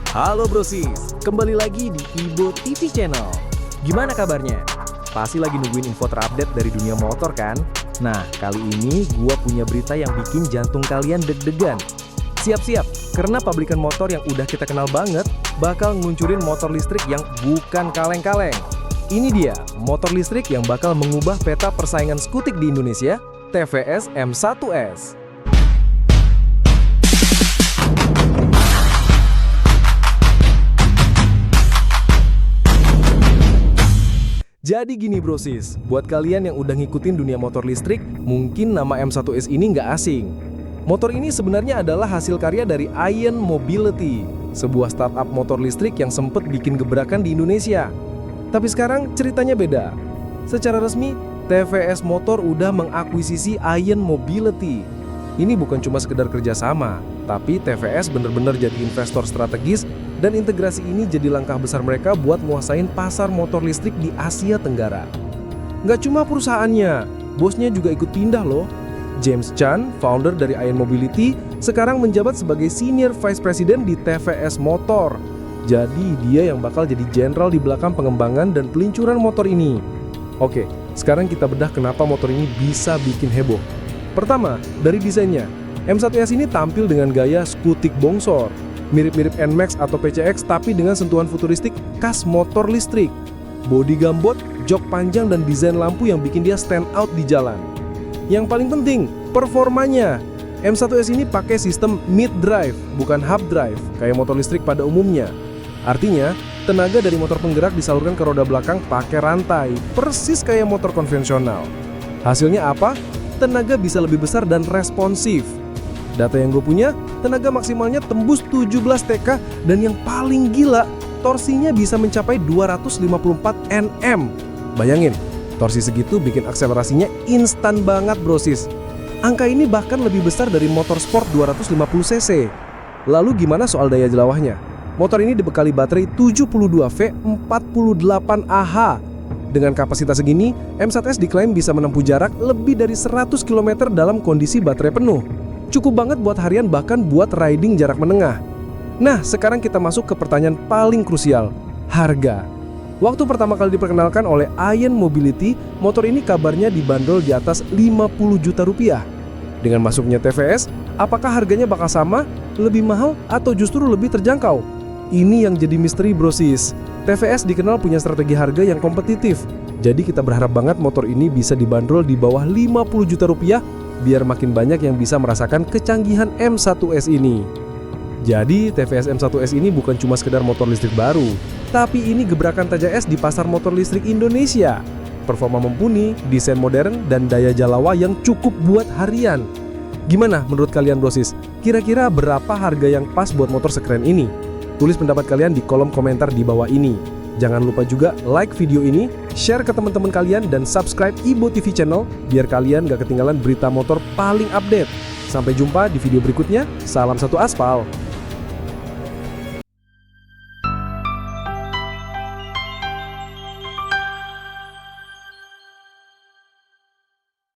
Halo brosis, kembali lagi di Ibo TV Channel. Gimana kabarnya? Pasti lagi nungguin info terupdate dari dunia motor kan? Nah, kali ini gua punya berita yang bikin jantung kalian deg-degan. Siap-siap, karena pabrikan motor yang udah kita kenal banget bakal ngeluncurin motor listrik yang bukan kaleng-kaleng. Ini dia, motor listrik yang bakal mengubah peta persaingan skutik di Indonesia, TVS M1S. Jadi gini brosis, buat kalian yang udah ngikutin dunia motor listrik, mungkin nama M1S ini nggak asing. Motor ini sebenarnya adalah hasil karya dari Ion Mobility, sebuah startup motor listrik yang sempet bikin gebrakan di Indonesia. Tapi sekarang ceritanya beda. Secara resmi, TVS Motor udah mengakuisisi Ion Mobility. Ini bukan cuma sekedar kerjasama, tapi TVS bener-bener jadi investor strategis dan integrasi ini jadi langkah besar mereka buat nguasain pasar motor listrik di Asia Tenggara. Nggak cuma perusahaannya, bosnya juga ikut pindah loh. James Chan, founder dari Ion Mobility, sekarang menjabat sebagai Senior Vice President di TVS Motor. Jadi dia yang bakal jadi jenderal di belakang pengembangan dan peluncuran motor ini. Oke, sekarang kita bedah kenapa motor ini bisa bikin heboh. Pertama, dari desainnya. M1S ini tampil dengan gaya skutik bongsor, mirip-mirip NMAX atau PCX tapi dengan sentuhan futuristik khas motor listrik. Bodi gambot, jok panjang dan desain lampu yang bikin dia stand out di jalan. Yang paling penting, performanya. M1S ini pakai sistem mid drive, bukan hub drive, kayak motor listrik pada umumnya. Artinya, tenaga dari motor penggerak disalurkan ke roda belakang pakai rantai, persis kayak motor konvensional. Hasilnya apa? Tenaga bisa lebih besar dan responsif. Data yang gue punya, tenaga maksimalnya tembus 17 TK dan yang paling gila, torsinya bisa mencapai 254 Nm. Bayangin, torsi segitu bikin akselerasinya instan banget brosis. Angka ini bahkan lebih besar dari motor sport 250 cc. Lalu gimana soal daya jelawahnya? Motor ini dibekali baterai 72V 48Ah. Dengan kapasitas segini, M1S diklaim bisa menempuh jarak lebih dari 100 km dalam kondisi baterai penuh. Cukup banget buat harian bahkan buat riding jarak menengah. Nah, sekarang kita masuk ke pertanyaan paling krusial, harga. Waktu pertama kali diperkenalkan oleh Ion Mobility, motor ini kabarnya dibanderol di atas 50 juta rupiah. Dengan masuknya TVS, apakah harganya bakal sama, lebih mahal, atau justru lebih terjangkau? Ini yang jadi misteri brosis. TVS dikenal punya strategi harga yang kompetitif. Jadi kita berharap banget motor ini bisa dibanderol di bawah 50 juta rupiah biar makin banyak yang bisa merasakan kecanggihan M1S ini. Jadi TVS M1S ini bukan cuma sekedar motor listrik baru, tapi ini gebrakan TJS di pasar motor listrik Indonesia. Performa mumpuni, desain modern, dan daya jalawa yang cukup buat harian. Gimana menurut kalian brosis? Kira-kira berapa harga yang pas buat motor sekeren ini? Tulis pendapat kalian di kolom komentar di bawah ini. Jangan lupa juga like video ini, share ke teman-teman kalian, dan subscribe Ibo TV Channel biar kalian gak ketinggalan berita motor paling update. Sampai jumpa di video berikutnya, salam satu aspal.